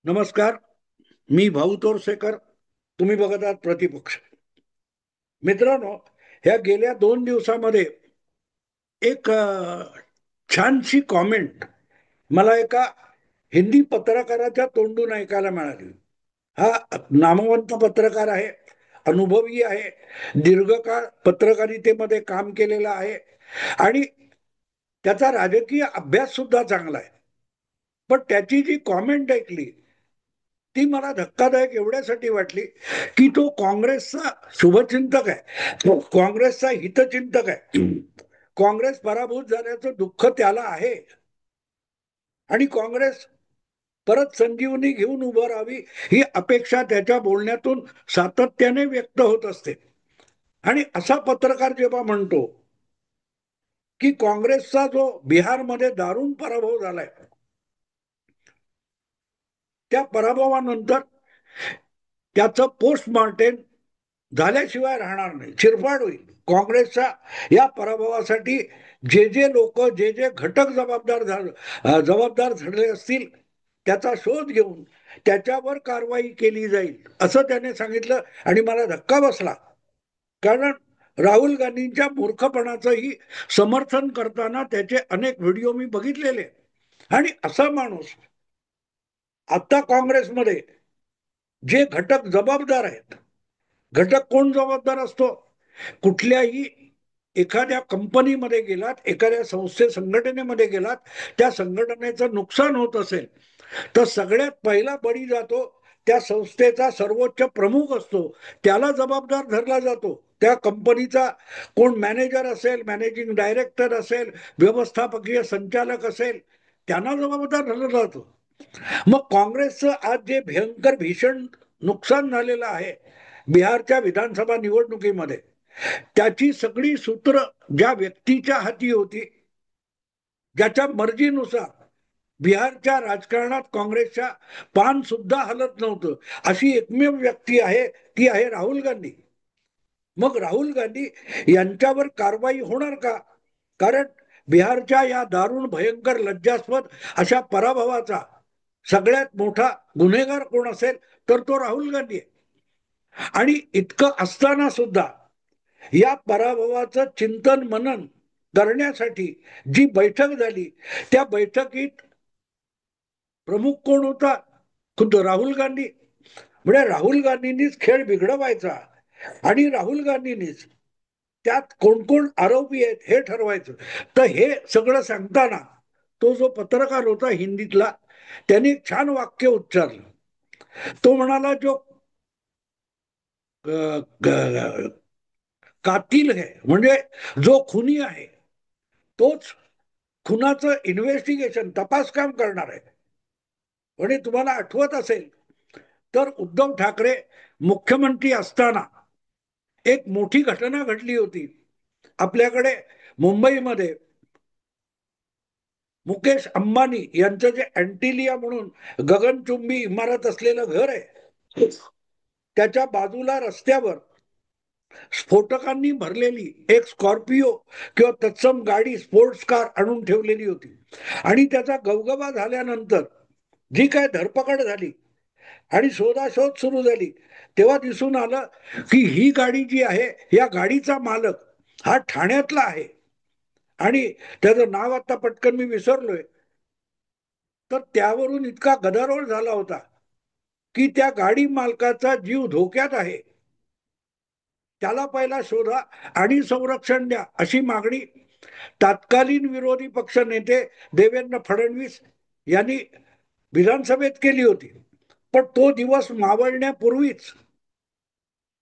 नमस्कार. मी भाऊ तोरसेकर. तुम्ही बघत आहात प्रतिपक्ष. मित्रांनो, ह्या गेल्या 2 दिवसामध्ये एक छानशी कॉमेंट मला एका हिंदी पत्रकाराच्या तोंडून ऐकायला मिळाली. हा नामवंत पत्रकार आहे, अनुभवी आहे, दीर्घकाळ पत्रकारितेमध्ये काम केलेला आहे आणि त्याचा राजकीय अभ्यास सुद्धा चांगला आहे. पण त्याची जी कॉमेंट ऐकली ती मला धक्कादायक एवढ्यासाठी वाटली की तो काँग्रेसचा शुभचिंतक आहे, तो काँग्रेसचा हितचिंतक आहे. काँग्रेस पराभूत झाल्याचं दुःख त्याला आहे आणि काँग्रेस परत संजीवनी घेऊन उभं राहावी ही अपेक्षा त्याच्या बोलण्यातून सातत्याने व्यक्त होत असते. आणि असा पत्रकार जेव्हा म्हणतो की काँग्रेसचा जो बिहारमध्ये दारुण पराभव झालाय, त्या पराभवानंतर त्याचं पोस्टमॉर्टेम झाल्याशिवाय राहणार नाही, चिरफाड होईल. काँग्रेसच्या या पराभवासाठी जे जे लोक, जे जे घटक जबाबदार ठरले असतील त्याचा शोध घेऊन त्याच्यावर कारवाई केली जाईल असं त्याने सांगितलं. आणि मला धक्का बसला, कारण राहुल गांधींच्या मूर्खपणाचंही समर्थन करताना त्याचे अनेक व्हिडिओ मी बघितलेले. आणि असा माणूस आता काँग्रेसमध्ये जे घटक जबाबदार आहेत, घटक कोण जबाबदार असतो? कुठल्याही एखाद्या कंपनीमध्ये गेलात, एखाद्या संघटनेमध्ये गेलात, त्या संघटनेचं नुकसान होत असेल तर सगळ्यात पहिला बळी जातो त्या संस्थेचा सर्वोच्च प्रमुख असतो, त्याला जबाबदार धरला जातो. त्या कंपनीचा कोण मॅनेजर असेल, मॅनेजिंग डायरेक्टर असेल, व्यवस्थापकीय संचालक असेल, त्यांना जबाबदार धरलं जातं. मग काँग्रेसचं आज जे भयंकर भीषण नुकसान झालेलं आहे बिहारच्या विधानसभा निवडणुकीमध्ये, त्याची सगळी सूत्र ज्या व्यक्तीच्या हाती होती, ज्याच्या मर्जीनुसार बिहारच्या राजकारणात काँग्रेसच्या पान सुद्धा हलत नव्हतं, अशी एकमेव व्यक्ती आहे, ती आहे राहुल गांधी. मग राहुल गांधी यांच्यावर कारवाई होणार का? कारण बिहारच्या या दारुण भयंकर लज्जास्पद अशा पराभवाचा सगळ्यात मोठा गुन्हेगार कोण असेल तर तो राहुल गांधी आहे. आणि इतकं असताना सुद्धा या पराभवाचं चिंतन मनन करण्यासाठी जी बैठक झाली, त्या बैठकीत प्रमुख कोण होता? खुद्द राहुल गांधी. म्हणजे राहुल गांधींनीच खेळ बिघडवायचा आणि राहुल गांधींनीच त्यात कोण कोण आरोपी आहेत हे ठरवायचं. तर हे सगळं सांगताना तो जो पत्रकार होता हिंदीतला, त्याने एक छान वाक्य उच्चारलं. तो म्हणाला, जो कातील है म्हणजे जो खुनी आहे तोच खुनाचं इन्व्हेस्टिगेशन, तपास काम करणार आहे. म्हणजे तुम्हाला आठवत असेल तर उद्धव ठाकरे मुख्यमंत्री असताना एक मोठी घटना घडली होती. आपल्याकडे मुंबईमध्ये मुकेश अंबानी यांचं जे अँटिलिया म्हणून गगनचुंबी इमारत असलेलं घर आहे, त्याच्या बाजूला रस्त्यावर स्फोटकांनी भरलेली एक स्कॉर्पिओ किंवा तत्सम गाडी, स्पोर्ट्स कार आणून ठेवलेली होती. आणि त्याचा गवगवा झाल्यानंतर जी काय धरपकड झाली आणि शोधाशोध सुरू झाली, तेव्हा दिसून आलं की ही गाडी जी आहे, या गाडीचा मालक हा ठाण्यातला आहे. आणि त्याचं नाव आता पटकन मी विसरलोय. तर त्यावरून इतका गदारोळ झाला होता की त्या गाडी मालकाचा जीव धोक्यात आहे, त्याला पहिला शोधा आणि संरक्षण द्या, अशी मागणी तत्कालीन विरोधी पक्ष नेते देवेंद्र फडणवीस यांनी विधानसभेत केली होती. पण तो दिवस मावळण्यापूर्वीच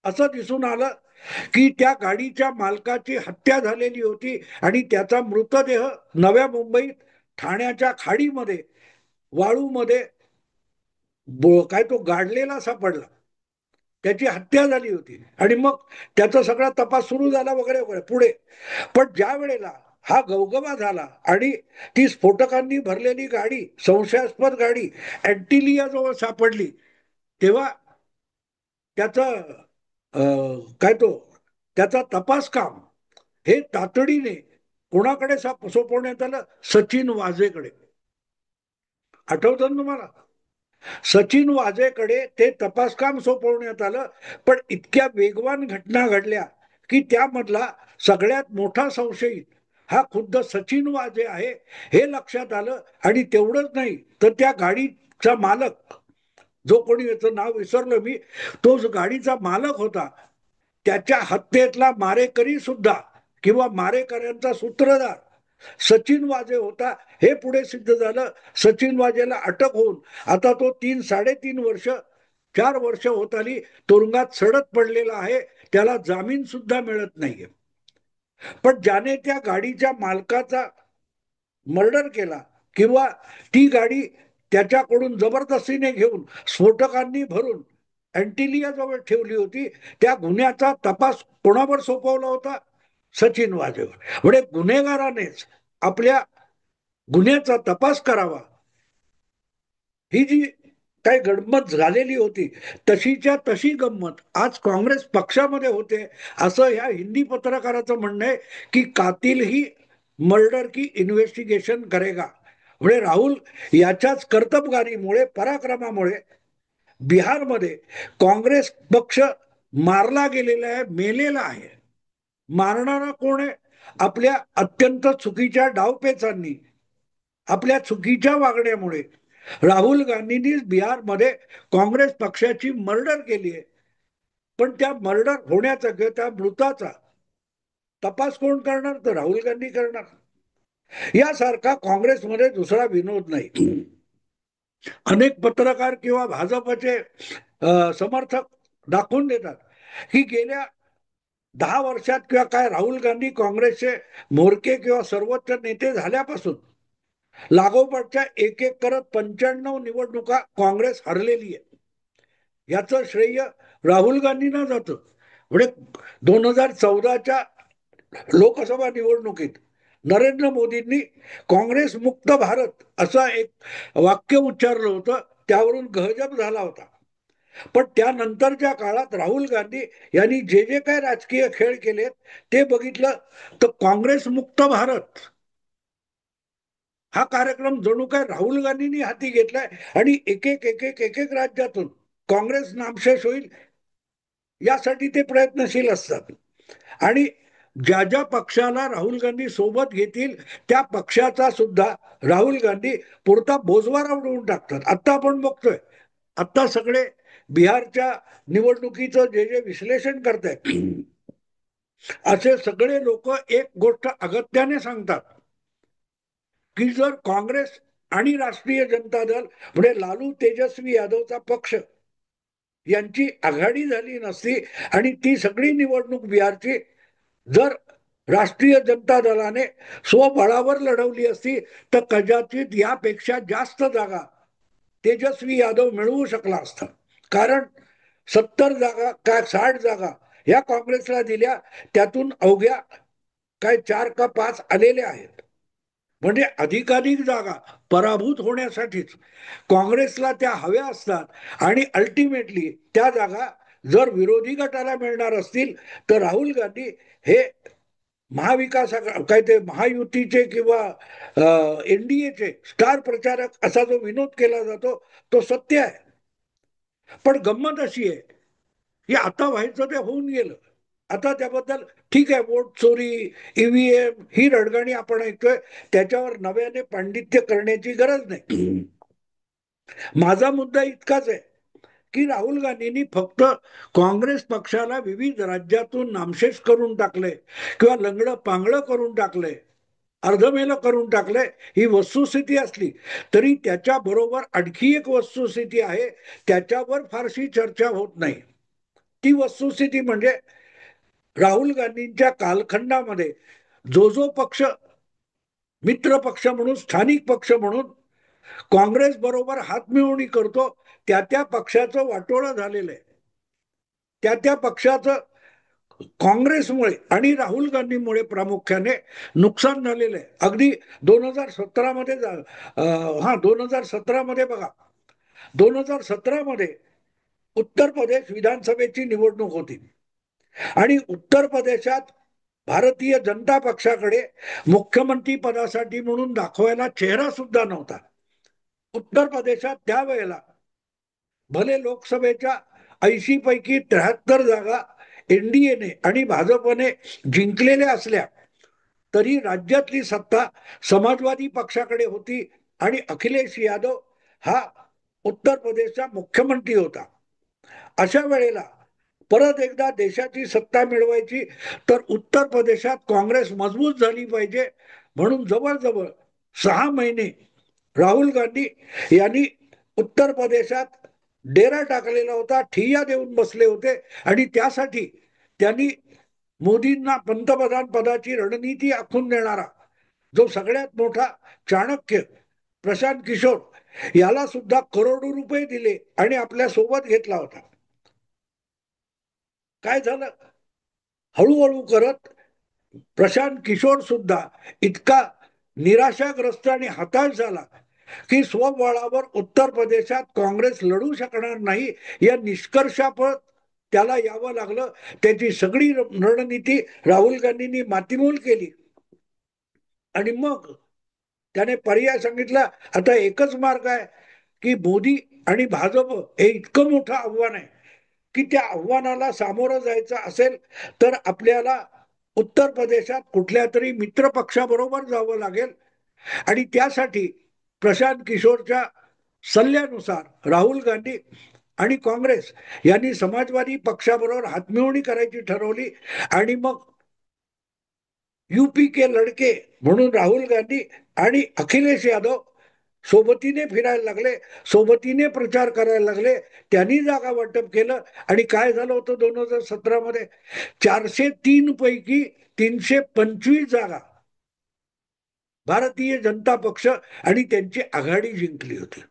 असं दिसून आलं की त्या गाडीच्या मालकाची हत्या झालेली होती आणि त्याचा मृतदेह नव्या मुंबईत ठाण्याच्या खाडीमध्ये, वाळूमध्ये काय तो गाडलेला सापडला. त्याची हत्या झाली होती आणि मग त्याचा सगळा तपास सुरू झाला वगैरे वगैरे पुढे. पण ज्या वेळेला हा गवगवा झाला आणि ती स्फोटकांनी भरलेली गाडी, संशयास्पद गाडी अँटिलिया जवळ सापडली, तेव्हा त्याचं काय तो त्याचा तपास काम हे तातडीने कोणाकडे सोपवण्यात आलं? सचिन वाझेकडे. आठवतं ना तुम्हाला? सचिन वाझेकडे ते तपास काम सोपवण्यात आलं. पण इतक्या वेगवान घटना घडल्या की त्यामधला सगळ्यात मोठा संशयित हा खुद्द सचिन वाझे आहे हे लक्षात आलं. आणि तेवढंच नाही तर त्या गाडीचा मालक, जो कोणी, याचं नाव विसरलो मी, तो जो गाडीचा मालक होता, त्याच्या हत्येतला मारेकरी सुद्धा किंवा मारेकऱ्यांचा सूत्रधार सचिन वाझे होता हे पुढे सिद्ध झालं. सचिन वाझेला अटक होऊन आता तो 3-3.5 वर्ष, 4 वर्ष होत आली तुरुंगात सडत पडलेला आहे. त्याला जामीन सुद्धा मिळत नाहीये. पण ज्याने त्या गाडीच्या मालकाचा मर्डर केला किंवा ती गाडी त्याच्याकडून जबरदस्तीने घेऊन स्फोटकांनी भरून अँटिलिया जवळ ठेवली होती, त्या गुन्ह्याचा तपास कोणावर सोपवला होता? सचिन वाझेवर. म्हणजे गुन्हेगारानेच आपल्या गुन्ह्याचा तपास करावा, ही जी काही गंमत झालेली होती तशीच्या तशी गंमत आज काँग्रेस पक्षामध्ये होते. असं ह्या हिंदी पत्रकाराचं म्हणणं आहे की कातिल ही मर्डर की इन्व्हेस्टिगेशन करेगा. म्हणजे राहुल याच्याच कर्तबगारीमुळे, पराक्रमामुळे बिहारमध्ये काँग्रेस पक्ष मारला गेलेला आहे, मेलेला आहे. मारणारा कोण आहे? आपल्या अत्यंत चुकीच्या डावपेचांनी, आपल्या चुकीच्या वागण्यामुळे राहुल गांधींनी बिहारमध्ये काँग्रेस पक्षाची मर्डर केली आहे. पण त्या मर्डर होण्याचा किंवा त्या मृताचा तपास कोण करणार? तर राहुल गांधी करणार. यासारखा काँग्रेसमध्ये दुसरा विनोद नाही. अनेक पत्रकार किंवा भाजपचे समर्थक दाखवून देतात की गेल्या 10 वर्षात किंवा काय राहुल गांधी काँग्रेसचे म्होरके किंवा सर्वोच्च नेते झाल्यापासून लागोपाठच्या एक एक करत 95 निवडणुका काँग्रेस हरलेली आहे. याचं श्रेय राहुल गांधींना जातं. म्हणजे 2014च्या लोकसभा निवडणुकीत नरेंद्र मोदींनी काँग्रेस मुक्त भारत असं एक वाक्य उच्चारलं होतं, त्यावरून गहजब झाला होता. पण त्यानंतरच्या काळात राहुल गांधी यांनी जे जे काय राजकीय खेळ केलेत ते बघितलं तर काँग्रेस मुक्त भारत हा कार्यक्रम जणू काय राहुल गांधींनी हाती घेतलाय. आणि एक एक राज्यातून काँग्रेस नामशेष होईल यासाठी ते प्रयत्नशील असतात. आणि ज्या ज्या पक्षाला राहुल गांधी सोबत घेतील त्या पक्षाचा सुद्धा राहुल गांधी पुरता बोजवारा उडवून टाकतात. आता आपण बघतोय, आता सगळे बिहारच्या निवडणुकीचं जे जे विश्लेषण करतायत असे सगळे लोक एक गोष्ट अगत्याने सांगतात की जर काँग्रेस आणि राष्ट्रीय जनता दल म्हणजे लालू तेजस्वी यादवचा पक्ष यांची आघाडी झाली नसती आणि ती सगळी निवडणूक बिहारची जर राष्ट्रीय जनता दलाने स्वबळावर लढवली असती तर कदाचित यापेक्षा जास्त जागा तेजस्वी यादव मिळवू शकला असता. कारण 70 जागा काय 60 जागा या काँग्रेसला दिल्या, त्यातून अवघ्या काय 4 का 5 आलेल्या आहेत. म्हणजे अधिकाधिक जागा पराभूत होण्यासाठीच काँग्रेसला त्या हव्या असतात. आणि अल्टिमेटली त्या जागा जर विरोधी गटाला मिळणार असतील तर राहुल गांधी हे महाविकास काय ते महायुतीचे किंवा एनडीएचे स्टार प्रचारक असा जो विनोद केला जातो तो सत्य आहे. पण गंमत अशी आहे की आता व्हायचं ते होऊन गेलं. आता त्याबद्दल ठीक आहे, वोट चोरी, ईव्हीएम ही रडगाणी आपण ऐकतोय, त्याच्यावर नव्याने पांडित्य करण्याची गरज नाही. माझा मुद्दा इतकाच आहे की राहुल गांधींनी फक्त काँग्रेस पक्षाला विविध राज्यातून नामशेष करून टाकले किंवा लंगडं पांगळं करून टाकले, अर्धमेलं करून टाकले, ही वस्तुस्थिती असली तरी त्याच्या बरोबर आणखी एक वस्तुस्थिती आहे, त्याच्यावर फारशी चर्चा होत नाही. ती वस्तुस्थिती म्हणजे राहुल गांधींच्या कालखंडामध्ये जो जो पक्ष मित्र पक्ष म्हणून, स्थानिक पक्ष म्हणून काँग्रेस बरोबर हातमिळवणी करतो त्या त्या पक्षाचं वाटोळं झालेलं आहे. त्या त्या पक्षाचं काँग्रेसमुळे आणि राहुल गांधीमुळे प्रामुख्याने नुकसान झालेलं आहे. अगदी 2017 मध्ये 2017 मध्ये बघा, 2017 मध्ये उत्तर प्रदेश विधानसभेची निवडणूक होती आणि उत्तर प्रदेशात भारतीय जनता पक्षाकडे मुख्यमंत्री पदासाठी म्हणून दाखवायला चेहरा सुद्धा नव्हता. उत्तर प्रदेशात त्यावेळेला भले लोकसभेच्या 80 पैकी 73 जागा एनडीएने आणि भाजपने जिंकलेल्या असल्या तरी राज्यातली सत्ता समाजवादी पक्षाकडे होती आणि अखिलेश यादव हा उत्तर प्रदेशचा मुख्यमंत्री होता. अशा वेळेला परत एकदा देशाची सत्ता मिळवायची तर उत्तर प्रदेशात काँग्रेस मजबूत झाली पाहिजे, म्हणून जवळजवळ 6 महिने राहुल गांधी यांनी उत्तर प्रदेशात डेरा टाकलेला होता, ठिय्या देऊन बसले होते आणि त्यासाठी त्यांनी मोदींना पंतप्रधान पदाची रणनीती आखून देणारा जो सगळ्यात मोठा चाणक्य प्रशांत किशोर याला सुद्धा करोडो रुपये दिले आणि आपल्या सोबत घेतला होता. काय झालं, हळूहळू करत प्रशांत किशोर सुद्धा इतका निराशाग्रस्त आणि हताश झाला की स्वबळावर उत्तर प्रदेशात काँग्रेस लढू शकणार नाही या निष्कर्षापर त्याला यावं लागलं. त्याची सगळी रणनीती राहुल गांधींनी मातीमोल केली आणि मग त्याने पर्याय सांगितला, आता एकच मार्ग आहे की मोदी आणि भाजप हे इतकं मोठं आव्हान आहे की त्या आव्हानाला सामोरं जायचं असेल तर आपल्याला उत्तर प्रदेशात कुठल्या तरी मित्र पक्षाबरोबर जावं लागेल. आणि त्यासाठी प्रशांत किशोरच्या सल्ल्यानुसार राहुल गांधी आणि काँग्रेस यांनी समाजवादी पक्षाबरोबर हातमिळवणी करायची ठरवली आणि मग यूपी के लडके म्हणून राहुल गांधी आणि अखिलेश यादव सोबतीने फिरायला लागले, सोबतीने प्रचार करायला लागले. त्यांनी जागा वाटप केलं आणि काय झालं होतं 2017 मध्ये 403 पैकी 325 जागा भारतीय जनता पक्ष आणि त्यांची आघाडी जिंकली होती.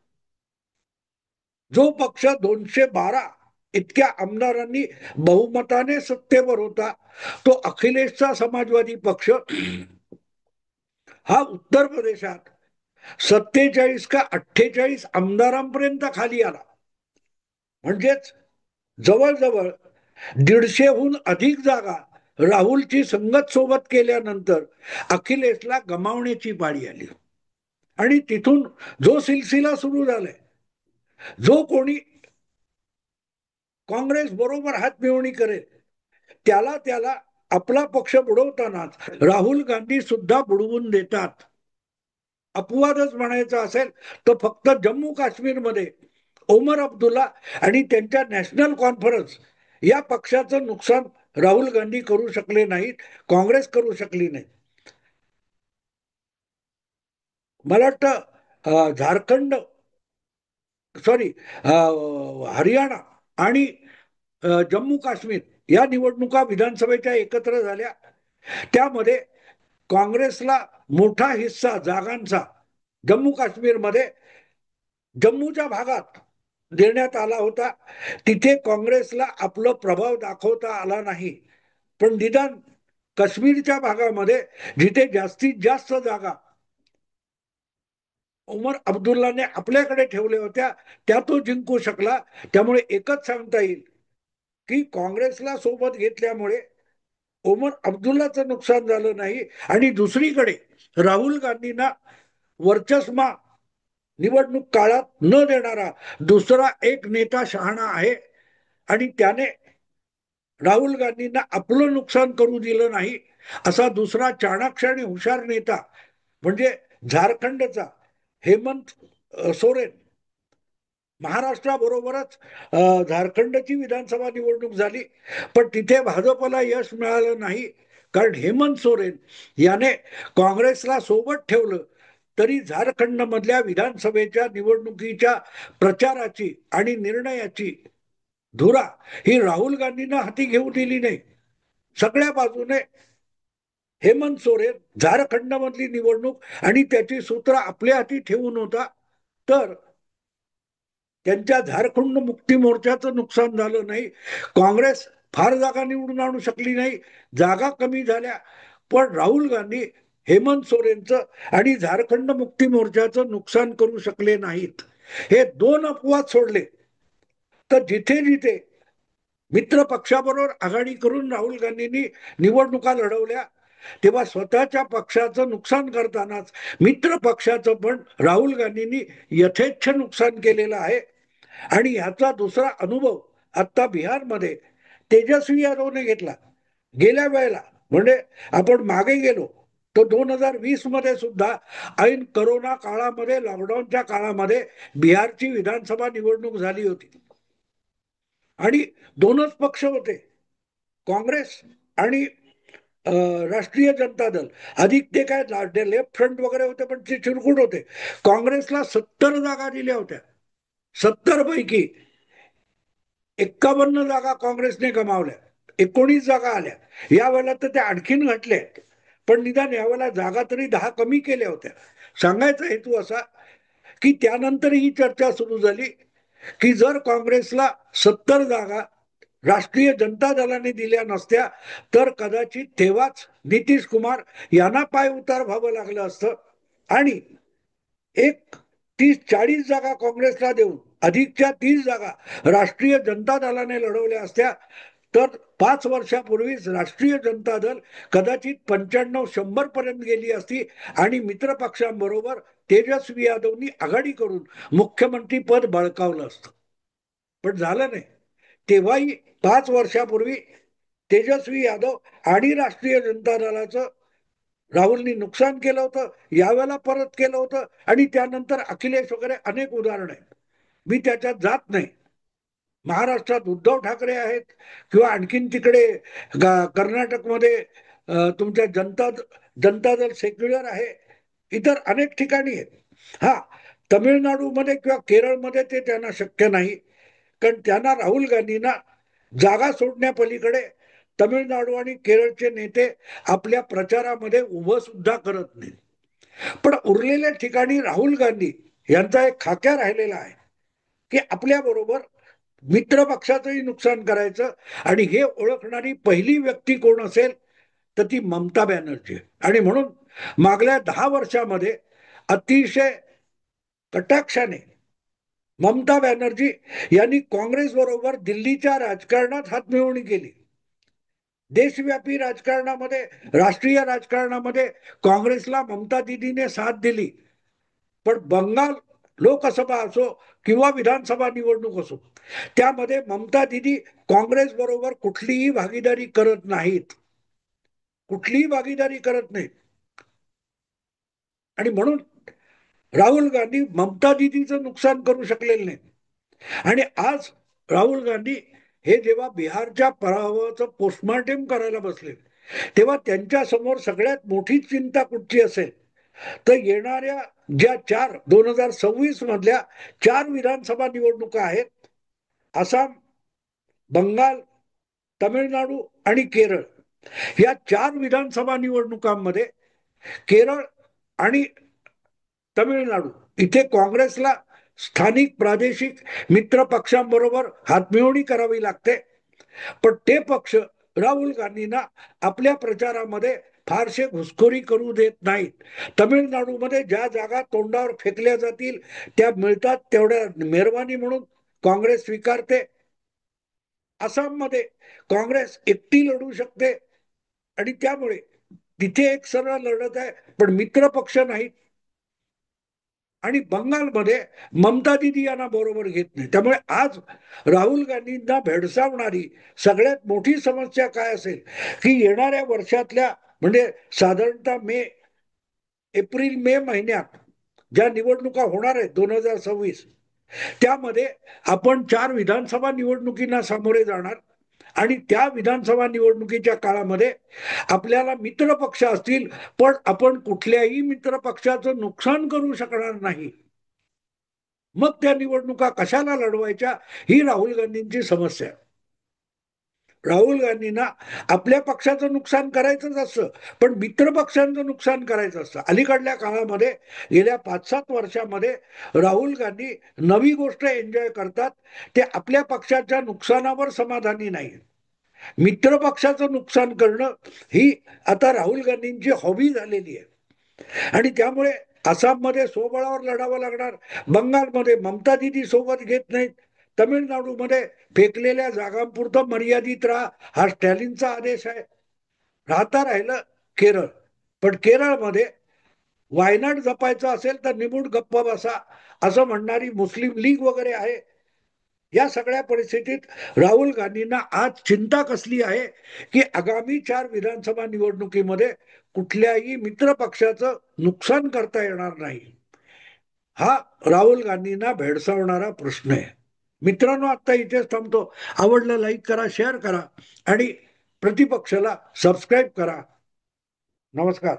जो पक्ष 212 इतक्या आमदारांनी बहुमताने सत्तेवर होता तो अखिलेशचा समाजवादी पक्ष हा उत्तर प्रदेशात 47 का 48 आमदारांपर्यंत खाली आला. म्हणजेच जवळजवळ 150हून अधिक जागा राहुलची संगत सोबत केल्यानंतर अखिलेशला गमावण्याची पाळी आली आणि तिथून जो सिलसिला सुरू झालाय, जो कोणी काँग्रेस बरोबर हात मिळवणी करेल त्याला त्याला आपला पक्ष बुडवतानाच राहुल गांधी सुद्धा बुडवून देतात. अपवादच म्हणायचा असेल तर फक्त जम्मू काश्मीरमध्ये ओमर अब्दुल्ला आणि त्यांच्या नॅशनल कॉन्फरन्स या पक्षाचं नुकसान राहुल गांधी करू शकले नाहीत, काँग्रेस करू शकली नाही. मला वाटतं झारखंड सॉरी हरियाणा आणि जम्मू काश्मीर या निवडणुका विधानसभेच्या एकत्र झाल्या. त्यामध्ये काँग्रेसला मोठा हिस्सा जागांचा जम्मू काश्मीरमध्ये जम्मूच्या भागात देण्यात आला होता. तिथे काँग्रेसला आपला प्रभाव दाखवता आला नाही, पण निदान काश्मीरच्या भागामध्ये जिथे जास्तीत जास्त जागा उमर अब्दुल्लाने आपल्याकडे ठेवल्या होत्या त्या तो जिंकू शकला. त्यामुळे एकच सांगता येईल की काँग्रेसला सोबत घेतल्यामुळे ओमर अब्दुल्लाचं नुकसान झालं नाही आणि दुसरीकडे राहुल गांधींना वर्चस्मा निवडणूक काळात न देणारा दुसरा एक नेता शहाणा आहे आणि त्याने राहुल गांधींना आपलं नुकसान करू दिलं नाही. असा दुसरा चाणाक्ष आणि हुशार नेता म्हणजे झारखंडचा हेमंत सोरेन. महाराष्ट्राबरोबरच झारखंडची विधानसभा निवडणूक झाली पण तिथे भाजपला यश मिळालं नाही, कारण हेमंत सोरेन याने काँग्रेसला सोबत ठेवलं तरी झारखंड मधल्या विधानसभेच्या निवडणुकीच्या प्रचाराची आणि निर्णयाची धुरा ही राहुल गांधींना हाती घेऊ दिली नाही. सगळ्या बाजूने हेमंत सोरेन झारखंड मधली निवडणूक आणि त्याची सूत्र आपल्या हाती ठेवून होता, तर त्यांच्या झारखंड मुक्ती मोर्चाचं नुकसान झालं नाही. काँग्रेस फार जागा निवडून आणू शकली नाही, जागा कमी झाल्या, पण राहुल गांधी हेमंत सोरेनचं आणि झारखंड मुक्ती मोर्चाचं नुकसान करू शकले नाहीत. हे दोन अपवाद सोडले तर जिथे जिथे मित्र पक्षाबरोबर आघाडी करून राहुल गांधींनी निवडणुका लढवल्या तेव्हा स्वतःच्या पक्षाचं नुकसान करतानाच मित्र पक्षाचं पण राहुल गांधींनी यथेच्छ नुकसान केलेलं आहे आणि ह्याचा दुसरा अनुभव आता बिहारमध्ये तेजस्वी यादवने घेतला. गेल्या वेळेला म्हणजे आपण मागे गेलो तर 2020 मध्ये सुद्धा ऐन करोना काळामध्ये, लॉकडाऊनच्या काळामध्ये बिहारची विधानसभा निवडणूक झाली होती आणि दोनच पक्ष होते, काँग्रेस आणि राष्ट्रीय जनता दल. अधिक ते काय लेफ्ट फ्रंट वगैरे होते पण ते चिरकुट होते. काँग्रेसला 70 जागा दिल्या होत्या. 70 पैकी 51 जागा काँग्रेसने गमावल्या, 19 जागा आल्या. यावेळेला तर त्या आणखीन घटल्या, पण निदान यावेळेला जागा तरी 10 कमी केल्या होत्या. सांगायचा हेतू असा की त्यानंतर ही चर्चा सुरू झाली की जर काँग्रेसला 70 जागा राष्ट्रीय जनता दलाने दिल्या नसत्या तर कदाचित तेव्हाच नितीश कुमार यांना पाय उतार व्हावं लागलं असतं आणि एक 30-40 जागा काँग्रेसला देऊन अधिकच्या 30 जागा राष्ट्रीय जनता दलाने लढवल्या असत्या तर 5 वर्षापूर्वीच राष्ट्रीय जनता दल कदाचित 95-100 पर्यंत गेली असती आणि मित्र पक्षांबरोबर तेजस्वी यादवनी आघाडी करून मुख्यमंत्री पद बळकावलं असतं. पण झालं नाही. तेव्हाही 5 वर्षापूर्वी तेजस्वी यादव आणि राष्ट्रीय जनता दलाचं राहुलनी नुकसान केलं होतं, यावेळेला परत केलं होतं आणि त्यानंतर अखिलेश वगैरे अनेक उदाहरणं आहेत. मी त्याच्यात जात नाही. महाराष्ट्रात उद्धव ठाकरे आहेत किंवा आणखीन तिकडे कर्नाटकमध्ये तुमच्या जनता दल सेक्युलर आहे, इतर अनेक ठिकाणी आहेत. हा, तमिळनाडूमध्ये किंवा केरळमध्ये ते त्यांना शक्य नाही, कारण त्यांना राहुल गांधींना जागा सोडण्यापलीकडे तमिळनाडू आणि केरळचे नेते आपल्या प्रचारामध्ये उभं सुद्धा करत नाहीत. पण उरलेल्या ठिकाणी राहुल गांधी यांचा एक खाक्या राहिलेला आहे की आपल्या बरोबर मित्र पक्षाचंही नुकसान करायचं आणि हे ओळखणारी पहिली व्यक्ती कोण असेल तर ती ममता बॅनर्जी. आणि म्हणून मागल्या 10 वर्षामध्ये अतिशय कटाक्षाने ममता बॅनर्जी यांनी काँग्रेस बरोबर दिल्लीच्या राजकारणात हातमिळवणी केली. देशव्यापी राजकारणामध्ये, राष्ट्रीय राजकारणामध्ये काँग्रेसला ममता दिदीने साथ दिली. पण बंगाल लोकसभा असो किंवा विधानसभा निवडणूक असो त्यामध्ये ममता दिदी काँग्रेस बरोबर कुठलीही भागीदारी करत नाहीत, कुठलीही भागीदारी करत नाहीत. आणि म्हणून राहुल गांधी ममता दिदीचं नुकसान करू शकलेले नाही. आणि आज राहुल गांधी हे जेव्हा बिहारच्या पराभवाचं पोस्टमॉर्टेम करायला बसले तेव्हा त्यांच्या समोर सगळ्यात मोठी चिंता कुठची असेल तर येणाऱ्या ज्या 2026 मधल्या 4 विधानसभा निवडणुका आहेत, आसाम, बंगाल, तमिळनाडू आणि केरळ, या 4 विधानसभा निवडणुकांमध्ये केरळ आणि तमिळनाडू इथे काँग्रेसला स्थानिक प्रादेशिक मित्र पक्षांबरोबर हातमिळवणी करावी लागते. पण ते पक्ष राहुल गांधींना आपल्या प्रचारामध्ये फारसे घुसखोरी करू देत नाहीत. तमिळनाडूमध्ये ज्या जागा तोंडावर फेकल्या जातील त्या मिळतात तेवढ्या मेहरबानी म्हणून काँग्रेस स्वीकारते. आसाममध्ये काँग्रेस एकटी लढू शकते आणि त्यामुळे तिथे एक सरळ लढत आहे पण मित्र पक्ष नाहीत. आणि बंगालमध्ये ममता दिदी यांना बरोबर घेत नाही. त्यामुळे आज राहुल गांधींना भेडसावणारी सगळ्यात मोठी समस्या काय असेल की येणाऱ्या वर्षातल्या म्हणजे साधारणतः एप्रिल मे महिन्यात ज्या निवडणुका होणार आहेत 2026 त्यामध्ये आपण 4 विधानसभा निवडणुकींना सामोरे जाणार आणि त्या विधानसभा निवडणुकीच्या काळामध्ये आपल्याला मित्र पक्ष असतील पण आपण कुठल्याही मित्र पक्षाचं नुकसान करू शकणार नाही. मग त्या निवडणुका कशाला लढवायच्या ही राहुल गांधींची समस्या आहे. राहुल गांधींना आपल्या पक्षाचं नुकसान करायचंच असतं पण मित्र पक्षांचं नुकसान करायचं असतं. अलीकडल्या काळामध्ये गेल्या 5-7 वर्षामध्ये राहुल गांधी नवी गोष्ट एन्जॉय करतात, ते आपल्या पक्षाच्या नुकसानावर समाधानी नाही. मित्र पक्षाचं नुकसान करणं ही आता राहुल गांधींची हॉबी झालेली आहे. आणि त्यामुळे आसाममध्ये स्वबळावर लढावं लागणार, बंगालमध्ये ममता दिदी सोबत घेत नाहीत, तमिळनाडूमध्ये फेकलेल्या जागांपुरतं मर्यादित राहा हा स्टॅलिनचा आदेश आहे. राहिलं केरळ. पण केरळमध्ये वायनाड जपायचं असेल तर निमूट गप्प बसा असं म्हणणारी मुस्लिम लीग वगैरे आहे. या सगळ्या परिस्थितीत राहुल गांधींना आज चिंता कसली आहे की आगामी 4 विधानसभा निवडणुकीमध्ये कुठल्याही मित्र पक्षाचं नुकसान करता येणार नाही, हा राहुल गांधींना भेडसावणारा प्रश्न आहे. मित्रांनो, आता इथेच थांबतो. आवडलं लाईक करा, शेअर करा आणि प्रतिपक्षाला सबस्क्राईब करा. नमस्कार.